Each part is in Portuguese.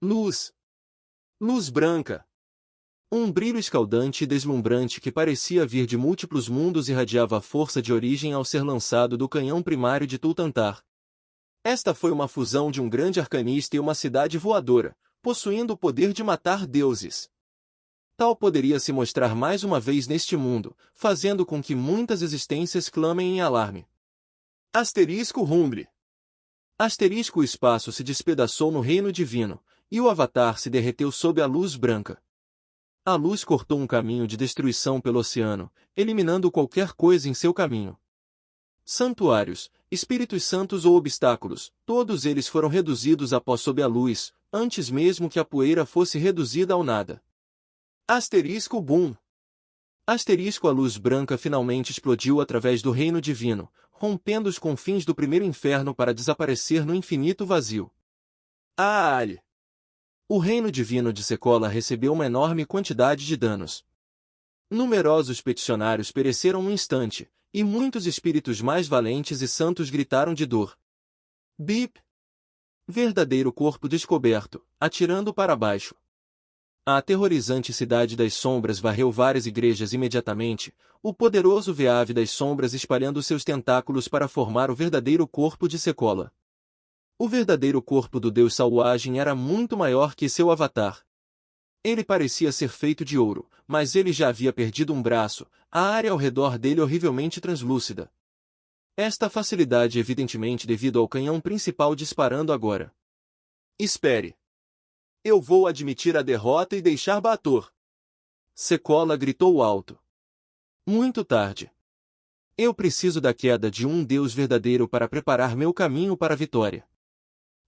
Luz. Luz branca. Um brilho escaldante e deslumbrante que parecia vir de múltiplos mundos irradiava a força de origem ao ser lançado do canhão primário de Tultantar. Esta foi uma fusão de um grande arcanista e uma cidade voadora, possuindo o poder de matar deuses. Tal poderia se mostrar mais uma vez neste mundo, fazendo com que muitas existências clamem em alarme. Asterisco Rumble. Asterisco o espaço se despedaçou no reino divino, e o Avatar se derreteu sob a luz branca. A luz cortou um caminho de destruição pelo oceano, eliminando qualquer coisa em seu caminho. Santuários, espíritos santos ou obstáculos, todos eles foram reduzidos a pó sob a luz, antes mesmo que a poeira fosse reduzida ao nada. Asterisco Boom. Asterisco a luz branca finalmente explodiu através do reino divino, rompendo os confins do primeiro inferno para desaparecer no infinito vazio. Aale. O reino divino de Sekolah recebeu uma enorme quantidade de danos. Numerosos peticionários pereceram no instante, e muitos espíritos mais valentes e santos gritaram de dor. Bip! Verdadeiro corpo descoberto, atirando para baixo. A aterrorizante cidade das sombras varreu várias igrejas imediatamente, o poderoso Veave das sombras espalhando seus tentáculos para formar o verdadeiro corpo de Sekolah. O verdadeiro corpo do deus Salwagin era muito maior que seu avatar. Ele parecia ser feito de ouro, mas ele já havia perdido um braço, a área ao redor dele horrivelmente translúcida. Esta facilidade evidentemente devido ao canhão principal disparando agora. Espere. Eu vou admitir a derrota e deixar Bator. Sekolah gritou alto. Muito tarde. Eu preciso da queda de um deus verdadeiro para preparar meu caminho para a vitória.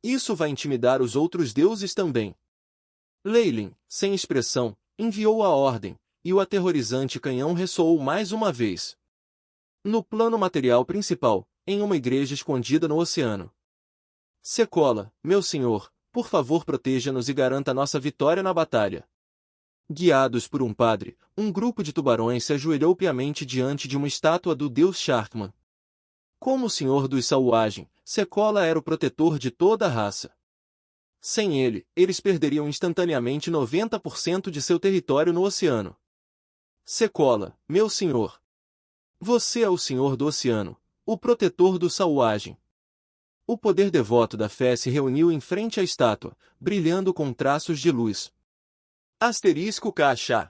Isso vai intimidar os outros deuses também. Leilin, sem expressão, enviou a ordem, e o aterrorizante canhão ressoou mais uma vez. No plano material principal, em uma igreja escondida no oceano. Sekolah, meu senhor, por favor proteja-nos e garanta nossa vitória na batalha. Guiados por um padre, um grupo de tubarões se ajoelhou piamente diante de uma estátua do deus Sharkman. Como o senhor dos Salwagin, Sekolah era o protetor de toda a raça. Sem ele, eles perderiam instantaneamente 90% de seu território no oceano. Sekolah, meu senhor. Você é o senhor do oceano, o protetor do Salwagin. O poder devoto da fé se reuniu em frente à estátua, brilhando com traços de luz. Asterisco Caixa.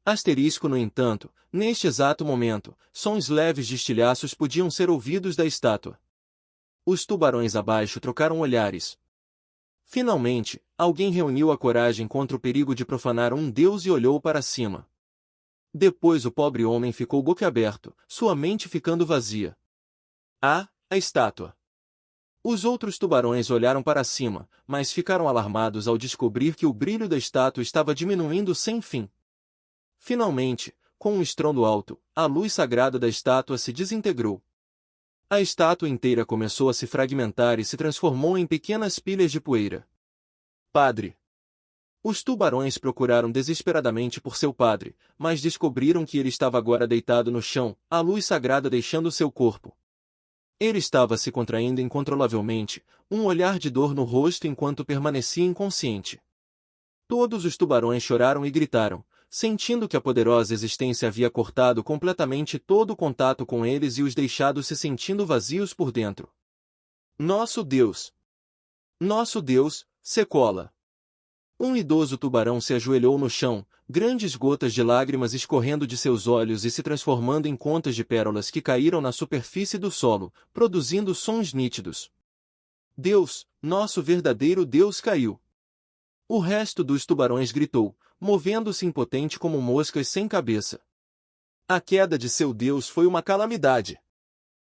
Asterisco no entanto, neste exato momento, sons leves de estilhaços podiam ser ouvidos da estátua. Os tubarões abaixo trocaram olhares. Finalmente, alguém reuniu a coragem contra o perigo de profanar um deus e olhou para cima. Depois o pobre homem ficou boquiaberto, sua mente ficando vazia. A estátua. Os outros tubarões olharam para cima, mas ficaram alarmados ao descobrir que o brilho da estátua estava diminuindo sem fim. Finalmente, com um estrondo alto, a luz sagrada da estátua se desintegrou. A estátua inteira começou a se fragmentar e se transformou em pequenas pilhas de poeira. Padre. Os tubarões procuraram desesperadamente por seu padre, mas descobriram que ele estava agora deitado no chão, a luz sagrada deixando seu corpo. Ele estava se contraindo incontrolavelmente, um olhar de dor no rosto enquanto permanecia inconsciente. Todos os tubarões choraram e gritaram, sentindo que a poderosa existência havia cortado completamente todo o contato com eles e os deixado se sentindo vazios por dentro. Nosso Deus! Nosso Deus, Sekolah! Um idoso tubarão se ajoelhou no chão, grandes gotas de lágrimas escorrendo de seus olhos e se transformando em contas de pérolas que caíram na superfície do solo, produzindo sons nítidos. Deus, nosso verdadeiro Deus caiu. O resto dos tubarões gritou, movendo-se impotente como moscas sem cabeça. A queda de seu Deus foi uma calamidade.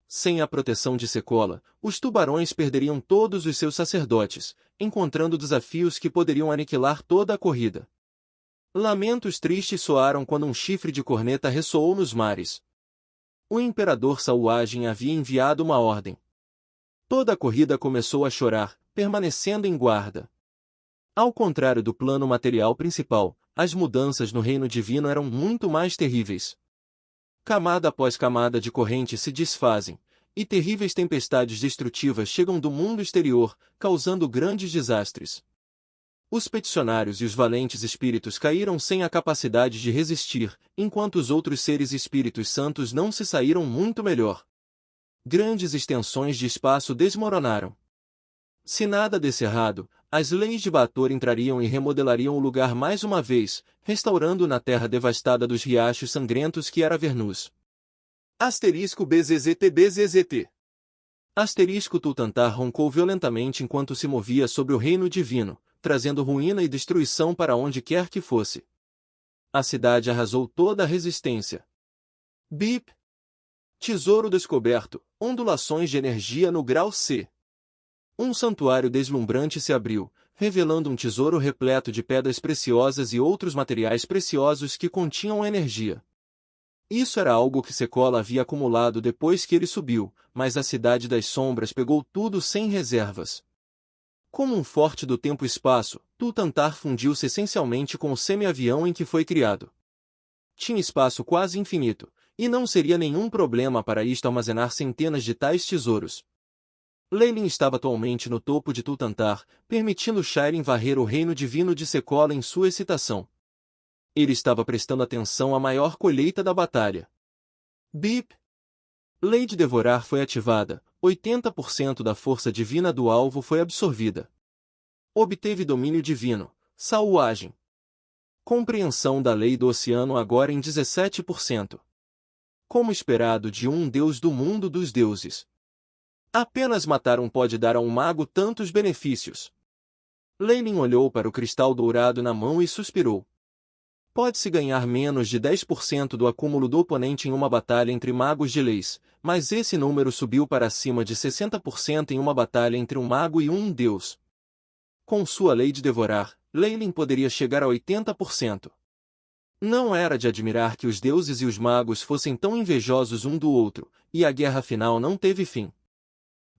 Sem a proteção de Sekolah, os tubarões perderiam todos os seus sacerdotes, encontrando desafios que poderiam aniquilar toda a corrida. Lamentos tristes soaram quando um chifre de corneta ressoou nos mares. O imperador Salwagin havia enviado uma ordem. Toda a corrida começou a chorar, permanecendo em guarda. Ao contrário do plano material principal, as mudanças no reino divino eram muito mais terríveis. Camada após camada de correntes se desfazem, e terríveis tempestades destrutivas chegam do mundo exterior, causando grandes desastres. Os peticionários e os valentes espíritos caíram sem a capacidade de resistir, enquanto os outros seres espíritos santos não se saíram muito melhor. Grandes extensões de espaço desmoronaram. Se nada desse errado, as leis de Bator entrariam e remodelariam o lugar mais uma vez, restaurando na terra devastada dos riachos sangrentos que era Vernus. Asterisco BZZT. Asterisco Tutantar roncou violentamente enquanto se movia sobre o reino divino, trazendo ruína e destruição para onde quer que fosse. A cidade arrasou toda a resistência. Bip! Tesouro descoberto, ondulações de energia no grau C. Um santuário deslumbrante se abriu, revelando um tesouro repleto de pedras preciosas e outros materiais preciosos que continham energia. Isso era algo que Sekolah havia acumulado depois que ele subiu, mas a Cidade das Sombras pegou tudo sem reservas. Como um forte do tempo-espaço, Tutantar fundiu-se essencialmente com o semi-avião em que foi criado. Tinha espaço quase infinito, e não seria nenhum problema para isto armazenar centenas de tais tesouros. Leilin estava atualmente no topo de Tutantar, permitindo Shailen varrer o reino divino de Sekolah em sua excitação. Ele estava prestando atenção à maior colheita da batalha. Bip! Lei de Devorar foi ativada, 80% da força divina do alvo foi absorvida. Obteve domínio divino, Sauagem. Compreensão da lei do oceano agora em 17%. Como esperado de um deus do mundo dos deuses. Apenas matar um pode dar a um mago tantos benefícios. Leilin olhou para o cristal dourado na mão e suspirou. Pode-se ganhar menos de 10% do acúmulo do oponente em uma batalha entre magos de leis, mas esse número subiu para acima de 60% em uma batalha entre um mago e um deus. Com sua lei de devorar, Leilin poderia chegar a 80%. Não era de admirar que os deuses e os magos fossem tão invejosos um do outro, e a guerra final não teve fim.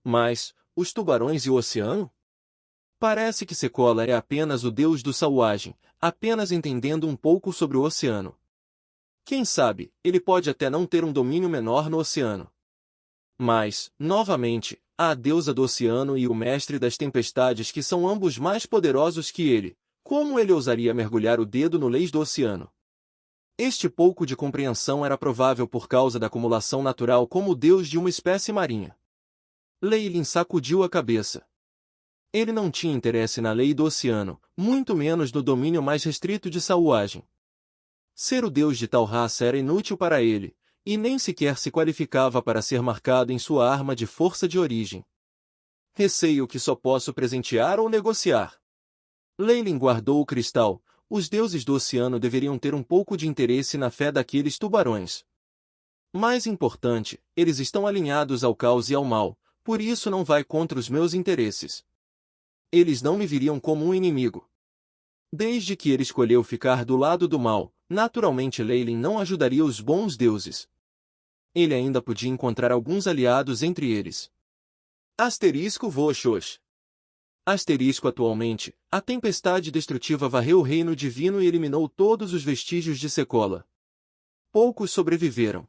Mas, os tubarões e o oceano? Parece que Sekolah é apenas o deus do Sauagem, apenas entendendo um pouco sobre o oceano. Quem sabe, ele pode até não ter um domínio menor no oceano. Mas, novamente, há a deusa do oceano e o mestre das tempestades que são ambos mais poderosos que ele. Como ele ousaria mergulhar o dedo no leis do oceano? Este pouco de compreensão era provável por causa da acumulação natural como deus de uma espécie marinha. Leilin sacudiu a cabeça. Ele não tinha interesse na lei do oceano, muito menos no domínio mais restrito de Sauagem. Ser o deus de tal raça era inútil para ele, e nem sequer se qualificava para ser marcado em sua arma de força de origem. Receio que só posso presentear ou negociar. Leilin guardou o cristal. Os deuses do oceano deveriam ter um pouco de interesse na fé daqueles tubarões. Mais importante, eles estão alinhados ao caos e ao mal, por isso não vai contra os meus interesses. Eles não me viriam como um inimigo. Desde que ele escolheu ficar do lado do mal, naturalmente Leilin não ajudaria os bons deuses. Ele ainda podia encontrar alguns aliados entre eles. Asterisco Voxox. Asterisco atualmente, a tempestade destrutiva varreu o reino divino e eliminou todos os vestígios de Sekolah. Poucos sobreviveram.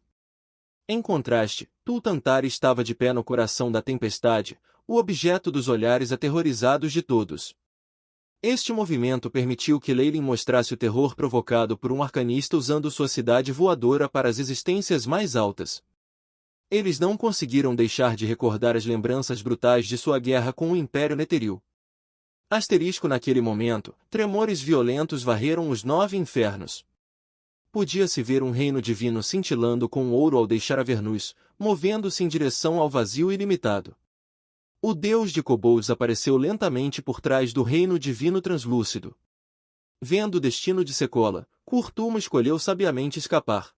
Em contraste, Tutantar estava de pé no coração da tempestade, o objeto dos olhares aterrorizados de todos. Este movimento permitiu que Leilin mostrasse o terror provocado por um arcanista usando sua cidade voadora para as existências mais altas. Eles não conseguiram deixar de recordar as lembranças brutais de sua guerra com o Império Netheril. Asterisco naquele momento, tremores violentos varreram os 9 infernos. Podia-se ver um reino divino cintilando com ouro ao deixar Avernus, movendo-se em direção ao vazio ilimitado. O deus de kobolds apareceu lentamente por trás do reino divino translúcido. Vendo o destino de Sekolah, Kurtuma escolheu sabiamente escapar.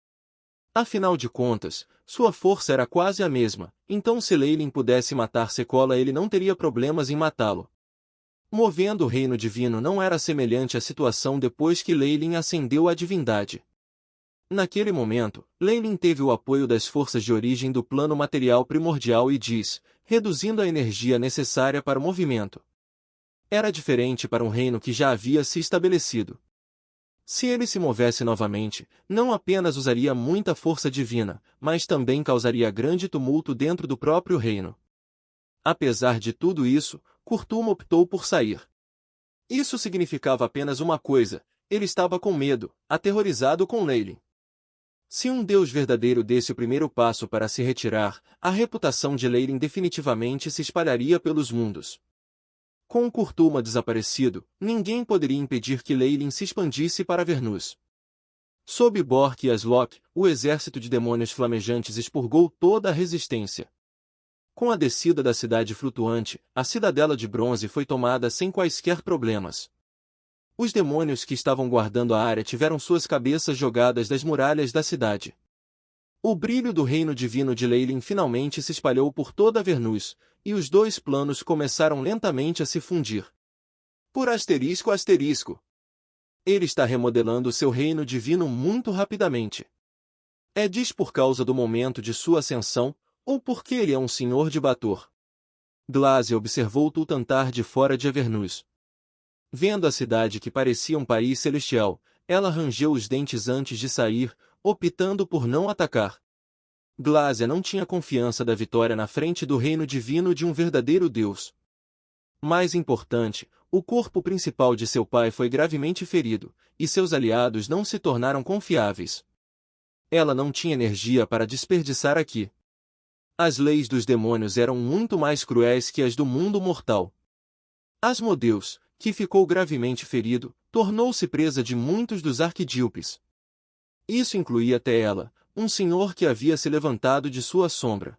Afinal de contas, sua força era quase a mesma, então se Leilin pudesse matar Sekolah ele não teria problemas em matá-lo. Movendo o reino divino não era semelhante à situação depois que Leilin ascendeu à divindade. Naquele momento, Leilin teve o apoio das forças de origem do plano material primordial e diz, reduzindo a energia necessária para o movimento. Era diferente para um reino que já havia se estabelecido. Se ele se movesse novamente, não apenas usaria muita força divina, mas também causaria grande tumulto dentro do próprio reino. Apesar de tudo isso, Kurtuma optou por sair. Isso significava apenas uma coisa: ele estava com medo, aterrorizado com Leylin. Se um Deus verdadeiro desse o primeiro passo para se retirar, a reputação de Leylin definitivamente se espalharia pelos mundos. Com o Kurtuma desaparecido, ninguém poderia impedir que Leylin se expandisse para Avernus. Sob Bork e Aslok, o exército de demônios flamejantes expurgou toda a resistência. Com a descida da cidade flutuante, a cidadela de bronze foi tomada sem quaisquer problemas. Os demônios que estavam guardando a área tiveram suas cabeças jogadas das muralhas da cidade. O brilho do reino divino de Leylin finalmente se espalhou por toda Avernus, e os dois planos começaram lentamente a se fundir. Por asterisco asterisco. Ele está remodelando seu reino divino muito rapidamente. Diz por causa do momento de sua ascensão, ou porque ele é um senhor de Bator. Glaze observou Tultantar de fora de Avernus. Vendo a cidade que parecia um país celestial, ela rangeu os dentes antes de sair, optando por não atacar. Glaze não tinha confiança da vitória na frente do reino divino de um verdadeiro Deus. Mais importante, o corpo principal de seu pai foi gravemente ferido, e seus aliados não se tornaram confiáveis. Ela não tinha energia para desperdiçar aqui. As leis dos demônios eram muito mais cruéis que as do mundo mortal. Asmodeus, que ficou gravemente ferido, tornou-se presa de muitos dos arquidíopes. Isso incluía até ela, um senhor que havia se levantado de sua sombra.